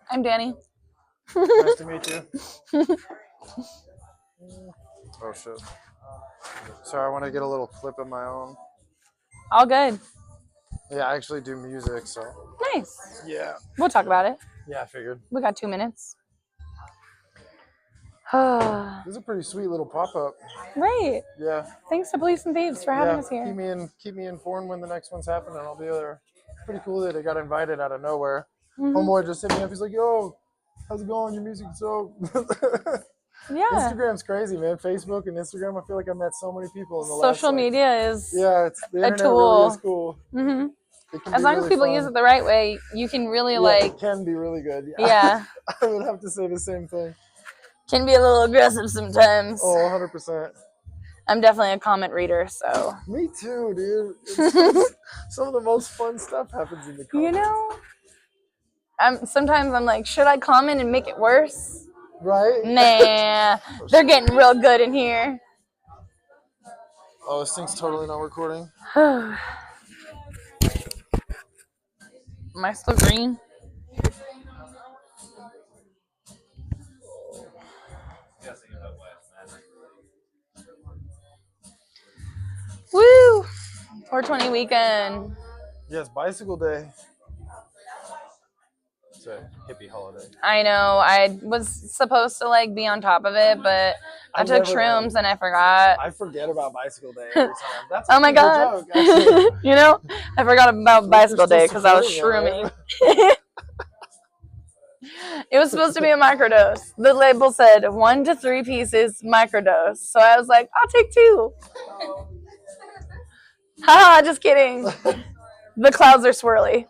I'm Danny. Nice to meet you. Oh shit. Sorry, I want to get a little clip of my own. All good. Yeah, I actually do music, so. Nice. Yeah. We'll talk about it. Yeah, I figured. We got 2 minutes. This is a pretty sweet little pop-up. Right. Yeah. Thanks to Police and Thieves for having us here. Keep me informed when the next one's happening. I'll be there. It's pretty cool that I got invited out of nowhere. Homeboy just hit me up. He's like, "Yo, how's it going? Your music's so." Yeah. Instagram's crazy, man. Facebook and Instagram. I feel like I met so many people in the Social media is it's the internet tool. really is cool. As long as people use it the right way, you can really it can be really good. Yeah. I would have to say the same thing. Can be a little aggressive sometimes. Oh, 100%. I'm definitely a comment reader, so. Me too, dude. Some of the most fun stuff happens in the comments. You know, sometimes I'm like, should I comment and make it worse? Right? Nah, they're getting real good in here. Oh, this thing's totally not recording. Am I still green? Woo! 420 weekend. Yes, bicycle day. It's a hippie holiday. I know. I was supposed to like be on top of it, but I took shrooms and I forgot. I forget about bicycle day every time. That's oh my god! Joke, you know, I forgot about bicycle day because I was shrooming. It was supposed to be a microdose. The label said 1 to 3 pieces microdose, so I was like, I'll take 2. Haha, just kidding. The clouds are swirly.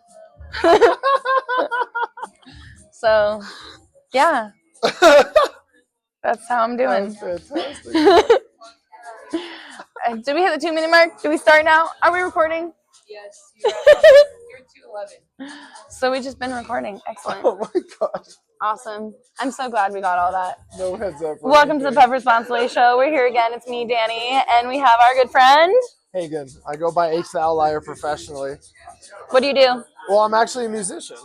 So, yeah. That's how I'm doing. That's fantastic. Did we hit the 2-minute mark? Do we start now? Are we recording? Yes. You're 2:11. So we've just been recording. Excellent. Oh my gosh. Awesome. I'm so glad we got all that. No heads up. Welcome to the Pepper Sponsor Show. We're here again. It's me, Danny, and we have our good friend Hagan. I go by H the Outlier professionally. What do you do? Well, I'm actually a musician.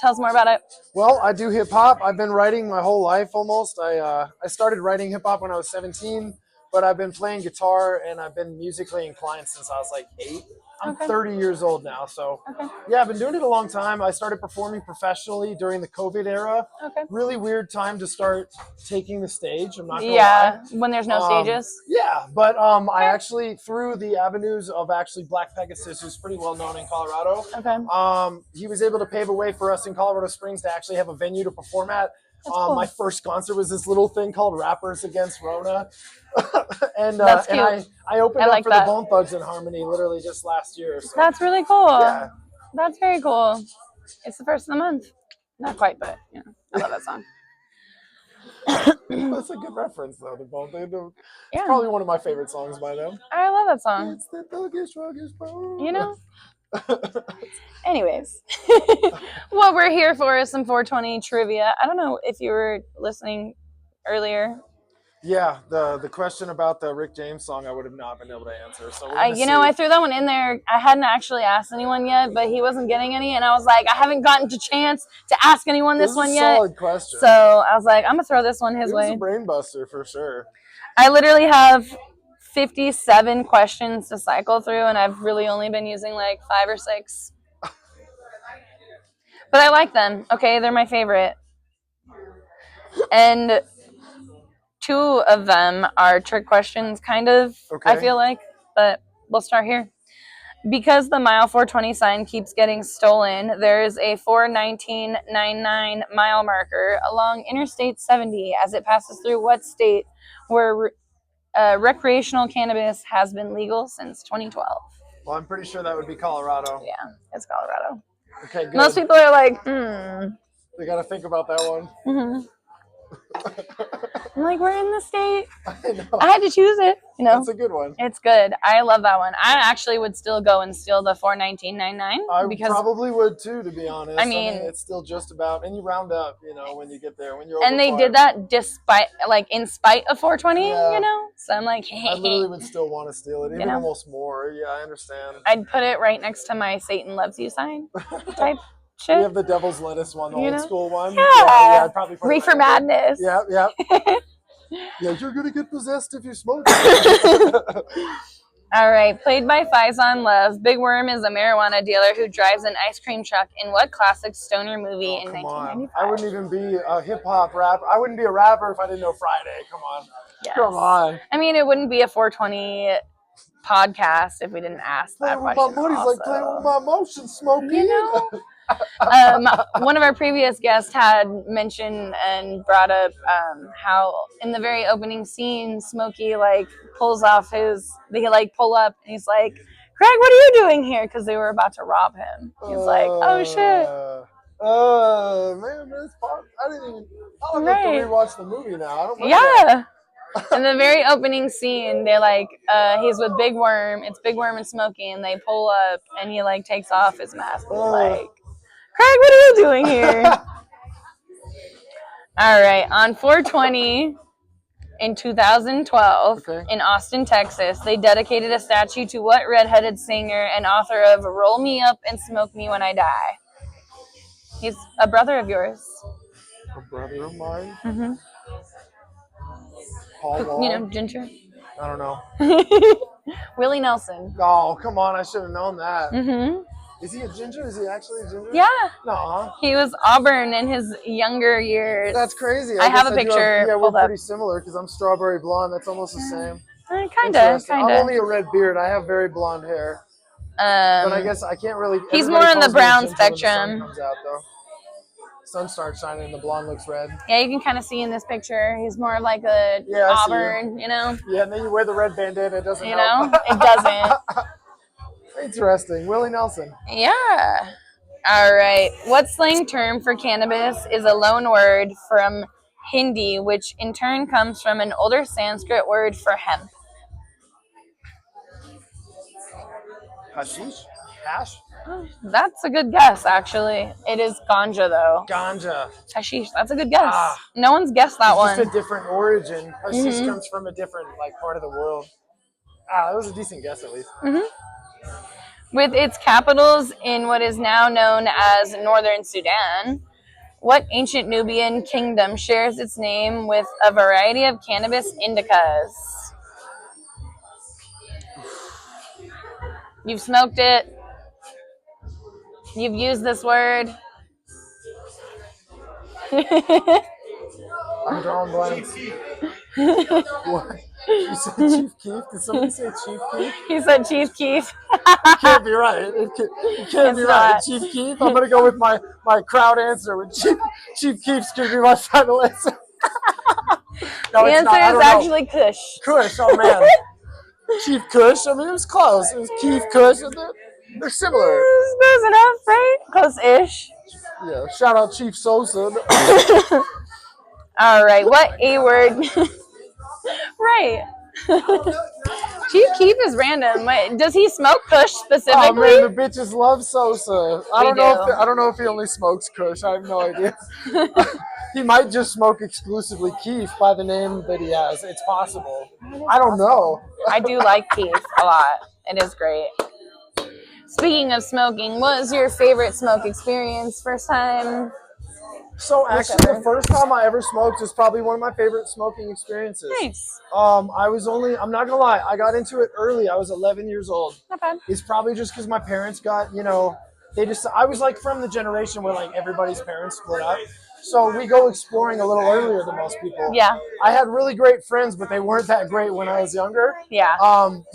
Tell us more about it. Well, I do hip hop. I've been writing my whole life almost. I started writing hip hop when I was 17, but I've been playing guitar and I've been musically inclined since I was like 8. I'm 30 years old now, so yeah, I've been doing it a long time. I started performing professionally during the COVID era. Really weird time to start taking the stage. I'm not gonna lie. When there's no stages. Yeah, but I actually, through the avenues of actually Black Pegasus, who's pretty well known in Colorado. He was able to pave a way for us in Colorado Springs to actually have a venue to perform at. Cool. My first concert was this little thing called Rappers Against Rona. and I opened up for the Bone Thugs and Harmony literally just last year. So. That's really cool. Yeah. That's very cool. It's the first of the month. Not quite, but you know, I love that song. That's a good reference, though. The Bone Thugs. It's probably one of my favorite songs by them. I love that song. It's the thuggish, ruggish bone. You know? Anyways, what we're here for is some 420 trivia. I don't know if you were listening earlier. Yeah, the question about the Rick James song, I would have not been able to answer. So you know, I threw that one in there. I hadn't actually asked anyone yet, but he wasn't getting any, and I was like, I haven't gotten a chance to ask anyone this one yet. Solid question. So I was like, I'm gonna throw this one his way. It was a brain buster for sure. I literally have 57 questions to cycle through, and I've really only been using like 5 or 6. But I like them. Okay, they're my favorite. And 2 of them are trick questions, kind of, I feel like. But we'll start here. Because the mile 420 sign keeps getting stolen, there is a 419.99 mile marker along Interstate 70 as it passes through what state where recreational cannabis has been legal since 2012? Well, I'm pretty sure that would be Colorado. Yeah, it's Colorado. Okay, good. Most people are like, They got to think about that one. I'm like, we're in the state. I know. I had to choose it. You know, that's a good one. It's good. I love that one. I actually would still go and steal the 419.99. I probably would too, to be honest. I mean, it's still just about, and you round up, you know, when you get there, when you're. And they did that despite, like, in spite of 420, you know. So I'm like, hey. I literally would still want to steal it, even almost more. Yeah, I understand. I'd put it right next to my Satan loves you sign type. shit. We have the devil's lettuce one, the You old know? school one. Yeah. I'd probably put it Reefer right there. Madness. Yep. Yeah, you're gonna get possessed if you smoke. All right, played by Faison Love, Big Worm is a marijuana dealer who drives an ice cream truck in what classic stoner movie in Come 1995? on. I wouldn't even be a hip hop rapper. I wouldn't be a rapper if I didn't know Friday. Come on. Yes. Come on. I mean, it wouldn't be a 420 podcast if we didn't ask that Playing with question. my money's also. like playing with my emotions, Smokey. You know, one of our previous guests had mentioned and brought up how in the very opening scene, Smokey like pulls off they like pull up and he's like, Craig, what are you doing here? Because they were about to rob him. He's like, oh shit. Man, that's fun. I'll have to rewatch the movie now. I don't know. Yeah. In the very opening scene, they're like, he's with Big Worm. It's Big Worm and Smokey, and they pull up, and he like takes off his mask. And he's like, Craig, what are you doing here? All right, on 420 in 2012 in Austin, Texas, they dedicated a statue to what redheaded singer and author of "Roll Me Up and Smoke Me When I Die"? He's a brother of yours. A brother of mine. Mm-hmm. Paul Wall. You know, Ginger. I don't know. Willie Nelson. Oh, come on! I should have known that. Mm-hmm. Is he a ginger? Is he actually a ginger? Yeah. No. He was Auburn in his younger years. That's crazy. I have a picture. Yeah, we're pulled up. pretty similar because I'm strawberry blonde. That's almost the same. Kind of. I'm only a red beard. I have very blonde hair. But I guess I can't really. He's more in the brown spectrum. The sun comes out, though. Sun starts shining, the blonde looks red. Yeah, you can kind of see in this picture. He's more like a Auburn, you know. Yeah, and then you wear the red bandana. It doesn't. You know, it doesn't. Interesting, Willie Nelson. Yeah. All right. What slang term for cannabis is a loan word from Hindi, which in turn comes from an older Sanskrit word for hemp? Hashish? Hash? That's a good guess, actually. It is ganja, though. Ganja. Hashish. That's a good guess. No one's guessed that one. It's just a different origin. Hashish comes from a different part of the world. That was a decent guess, at least. Mm-hmm. With its capitals in what is now known as Northern Sudan, what ancient Nubian kingdom shares its name with a variety of cannabis indicas? You've smoked it. You've used this word. I'm drawing blanks. What? You said Chief Keef? Did somebody say Chief Keef? He said Chief Keef. You can't be right. It can't be right. Chief Keef? I'm going to go with my crowd answer. With Chief Keef's going to be my final answer. No, the answer is actually Kush. Kush, oh man. Chief Kush? I mean, it was close. It was Keef, Kush. They're similar. Close enough, right? Close-ish. Yeah, shout out Chief Sosa. All right, what A word? Right. Chief Keef is random. Wait, does he smoke Kush specifically? Oh man, the bitches love Sosa. I don't know if he only smokes Kush. I have no idea. He might just smoke exclusively Keef by the name that he has. It's possible. I don't know. I do like Keef a lot. It is great. Speaking of smoking, what was your favorite smoke experience? First time? So actually, the first time I ever smoked is probably one of my favorite smoking experiences. Nice. I'm not gonna lie, I got into it early. I was 11 years old. Not bad. It's probably just because my parents got, I was like from the generation where like everybody's parents split up. So we go exploring a little earlier than most people. Yeah. I had really great friends, but they weren't that great when I was younger. Yeah.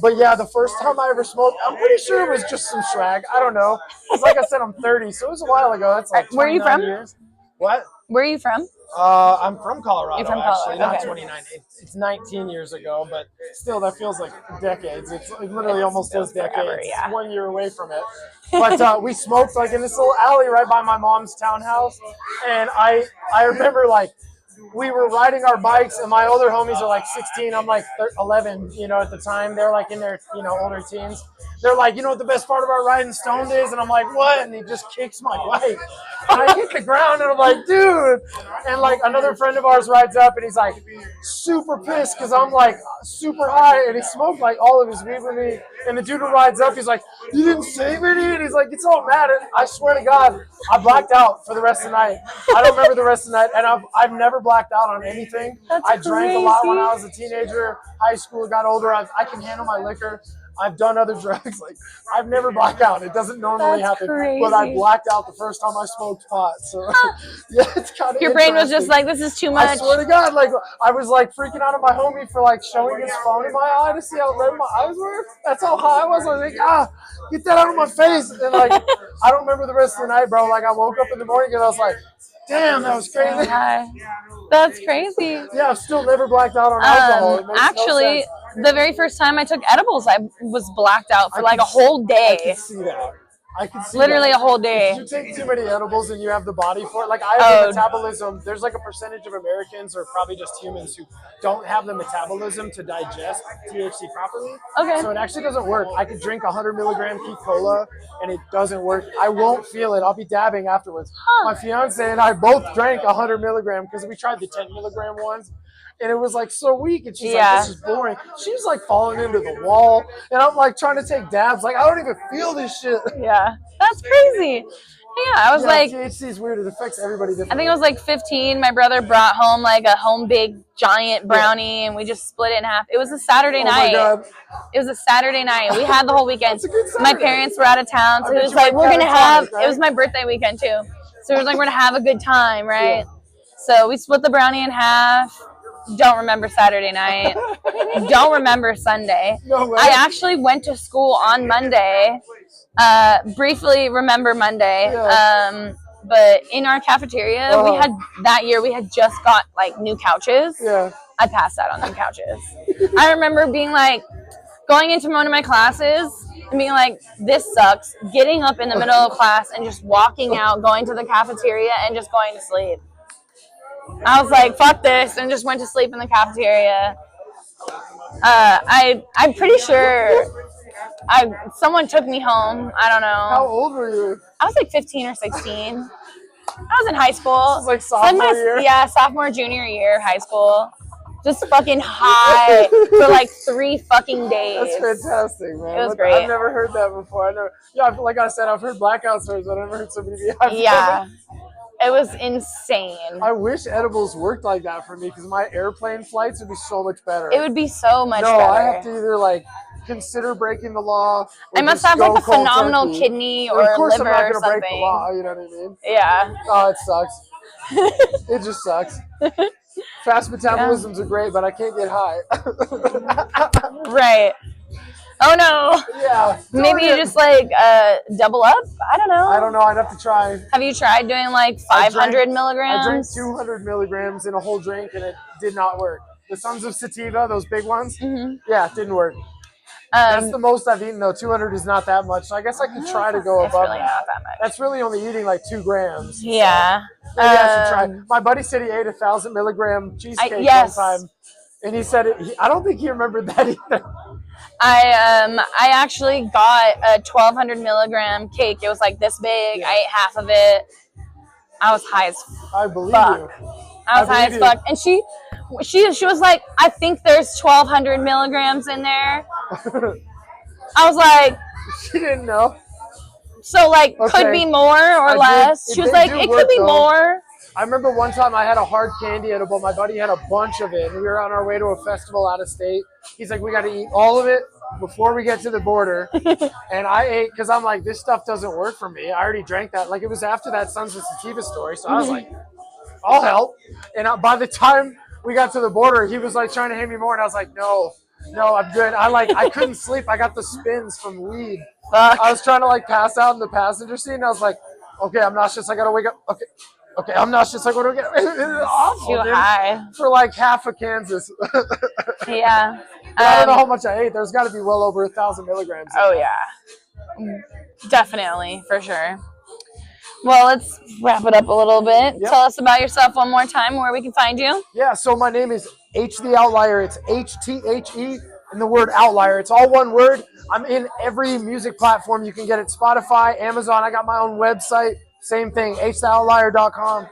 But yeah, the first time I ever smoked, I'm pretty sure it was just some swag. I don't know. It's like I said, I'm 30, so it was a while ago. That's like 29 Where are you from? years. What? Where are you from? I'm from Colorado. You're from actually, Colorado. not 29. It's 19 years ago, but still, that feels like decades. It literally almost feels decades. Forever, yeah. It's 1 year away from it. But we smoked like in this little alley right by my mom's townhouse, and I remember like we were riding our bikes, and my older homies are like 16. I'm like 11. At the time they're like in their older teens. they're like, you know what the best part about riding stoned is? And I'm like, what? And he just kicks my bike. And I hit the ground and I'm like, dude. And like another friend of ours rides up and he's like super pissed because I'm like super high and he smoked like all of his weed with me. And the dude who rides up, he's like, you didn't save any? And he's like, it's all mad. And I swear to God, I blacked out for the rest of the night. I don't remember the rest of the night. And I've never blacked out on anything. I drank a lot when I was a teenager, high school, got older. I can handle my liquor. I've done other drugs. Like I've never blacked out. It doesn't normally happen. Crazy. But I blacked out the first time I smoked pot. So yeah, it's kind of your brain was just like, this is too much. I swear to God, like I was like freaking out of my homie for like showing his phone in my eye to see how red my eyes were. That's how high I was. I was like, get that out of my face. And like I don't remember the rest of the night, bro. Like I woke up in the morning and I was like, damn, that was crazy. That's crazy. Yeah, I've still never blacked out on alcohol. Actually, the very first time I took edibles, I was blacked out for like a whole day. I can see that. I can see literally that. a whole day. If you take too many edibles and you have the body for it, like I have the metabolism. There's like a percentage of Americans or probably just humans who don't have the metabolism to digest THC properly. Okay. So it actually doesn't work. I could drink 100 milligram Key Cola and it doesn't work. I won't feel it. I'll be dabbing afterwards. My fiance and I both drank 100 milligram because we tried the 10 milligram ones. And it was like so weak, and she's like, "This is boring." She's like falling into the wall, and I'm like trying to take dabs. Like I don't even feel this shit. Yeah, that's crazy. Yeah, I was like, THC is weird. It affects everybody differently. I think I was like 15. My brother brought home like a home big giant brownie, and we just split it in half. It was a Saturday night. Oh my God. It was a Saturday night. We had the whole weekend. That's a good My Saturday. parents were out of town, so it was like, we're gonna have. Right? It was my birthday weekend too, so it was like we're gonna have a good time, right? Yeah. So we split the brownie in half. Don't remember Saturday night. Don't remember Sunday. No way. I actually went to school on Monday. Briefly remember Monday. Yeah. But in our cafeteria, we had just got like new couches. Yeah. I passed out on them couches. I remember being like, going into one of my classes and being like, this sucks. Getting up in the middle of class and just walking out, going to the cafeteria and just going to sleep. I was like, fuck this, and just went to sleep in the cafeteria. I'm pretty sure someone took me home. I don't know. How old were you? I was like 15 or 16. I was in high school. This is like sophomore year? Yeah, sophomore, junior year of high school. Just fucking high for like 3 fucking days. That's fantastic, man. It was great. I've never heard that before. Like I said, I've heard blackout stories, but I've never heard somebody be high. Yeah. It was insane. I wish edibles worked like that for me because my airplane flights would be so much better. It would be so much better. No, I have to either like consider breaking the law. I must have like a phenomenal kidney or liver or something. Of course I'm not going to break the law, you know what I mean? Yeah. Oh, it sucks. It just sucks. Fast metabolisms are great, but I can't get high. Right. Oh no. Yeah. Maybe you just like double up? I don't know. I'd have to try. Have you tried doing like 500 milligrams? I drank 200 milligrams in a whole drink and it did not work. The Sons of Sativa, those big ones, yeah, it didn't work. That's the most I've eaten though. 200 is not that much. So I guess I could try to go above really not that much. That's really only eating like 2 grams. Yeah. So maybe I should try. My buddy said he ate 1,000 milligram cheesecake one time. And he said I don't think he remembered that either. I actually got a 1,200 milligram cake. It was like this big. I ate half of it. I was high as fuck. I believe you. I was high as fuck. And she was like, I think there's 1,200 milligrams in there. I was like, she didn't know. So like, could be more or less. She was like, it could be more. I remember one time I had a hard candy edible. My buddy had a bunch of it. We were on our way to a festival out of state. He's like, we got to eat all of it before we get to the border. And I ate because I'm like, this stuff doesn't work for me. I already drank that. Like it was after that Sons of Sativa story. So I was like, I'll help. And by the time we got to the border, he was like trying to hand me more. And I was like, no, I'm good. I couldn't sleep. I got the spins from weed. Fuck. I was trying to like pass out in the passenger seat. And I was like, okay, I'm nauseous. I got to wake up. Okay, I'm nauseous. Like, what do we get? It was awful, too high. For like half of Kansas. Yeah. I don't know how much I ate. There's got to be well over 1,000 milligrams. Oh, yeah. Definitely, for sure. Well, let's wrap it up a little bit. Yep. Tell us about yourself one more time, where we can find you. Yeah, so my name is H the Outlier. It's HTHE and the word outlier. It's all one word. I'm in every music platform. You can get it Spotify, Amazon. I got my own website. Same thing, htheoutlier.com.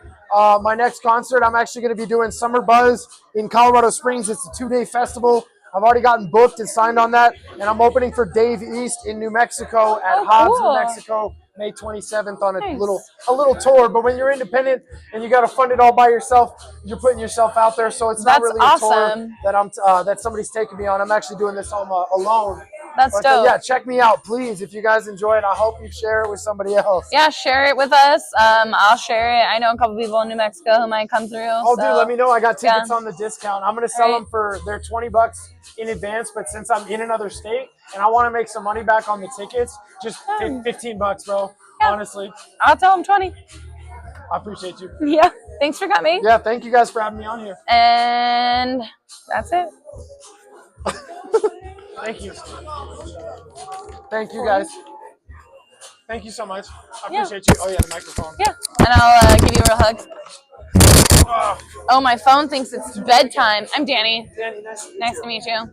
My next concert, I'm actually going to be doing Summer Buzz in Colorado Springs. It's a 2-day festival. I've already gotten booked and signed on that. And I'm opening for Dave East in New Mexico at Hobbs, cool. New Mexico, May 27th on a Nice. little tour. But when you're independent and you got to fund it all by yourself, you're putting yourself out there. So it's not really a tour that somebody's taking me on. I'm actually doing this alone. That's dope. Yeah, check me out, please. If you guys enjoy it, I hope you share it with somebody else. Yeah, share it with us. I'll share it. I know a couple people in New Mexico who might come through. Oh, dude, let me know. I got tickets on the discount. I'm going to sell them for their $20 in advance, but since I'm in another state and I want to make some money back on the tickets, just $15, bro. Yeah. Honestly. I'll tell them 20. I appreciate you. Yeah. Thanks for coming. Yeah, thank you guys for having me on here. And that's it. Thank you. Thank you, guys. Thank you so much. I appreciate you. Oh, yeah, the microphone. Yeah. And I'll give you a real hug. Oh, my phone thinks it's bedtime. I'm Danny. Danny, nice to meet you.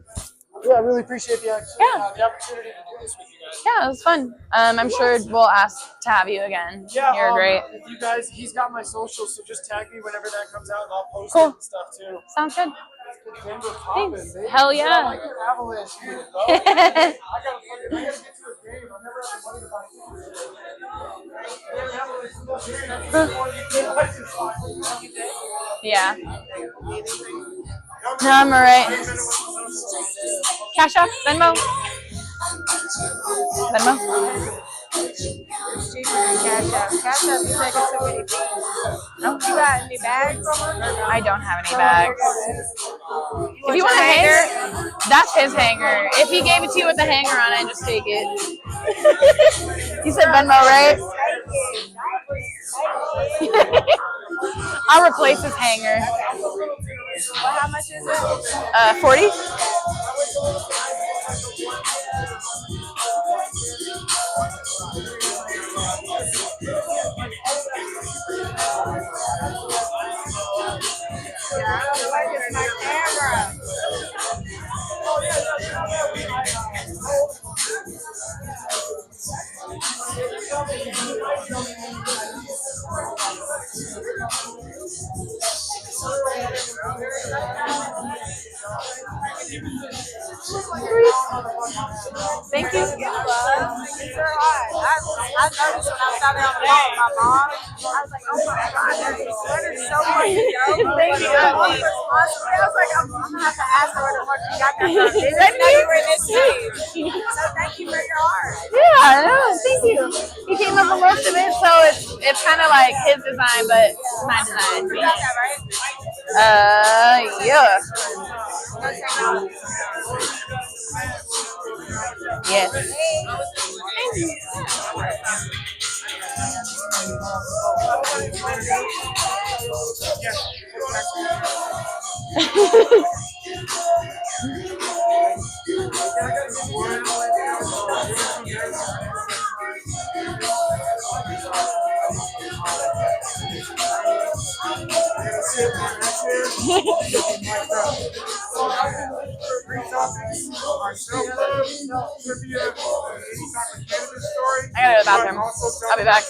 Yeah, I really appreciate the opportunity to do this with you guys. Yeah, it was fun. I'm sure we'll ask to have you again. Yeah, you're great. If you guys, he's got my socials, so just tag me whenever that comes out, and I'll post it and stuff too. Sounds good. Thanks. Hell yeah. I like your avalanche, dude. I gotta get to a game. I've never had the money to buy tickets. Yeah. No, I'm alright. Cash App, Venmo. Venmo. It's cheaper than Cash App. Cash App is taking so many things. No, you got any bags? I don't have any bags. If you want a hanger, that's his hanger. If he gave it to you with the hanger on, I'd just take it. You said Venmo, right? I'll replace his hanger. Well, how much is it? 40. Yeah, I don't like it's my camera. Thank you. They're hot. I noticed when I was out there on the phone with my mom, I was like, oh my God, there's so much to go. Thank you. I was like, I'm going to have to ask her where the fuck she got that from. They didn't know you were in this page. So thank you for your art. Yeah, no, thank you. He came up with most of it, so it's kind of like his design, but my design. You got that, right? Yeah. Yes. I gotta go to the bathroom. I'll be back.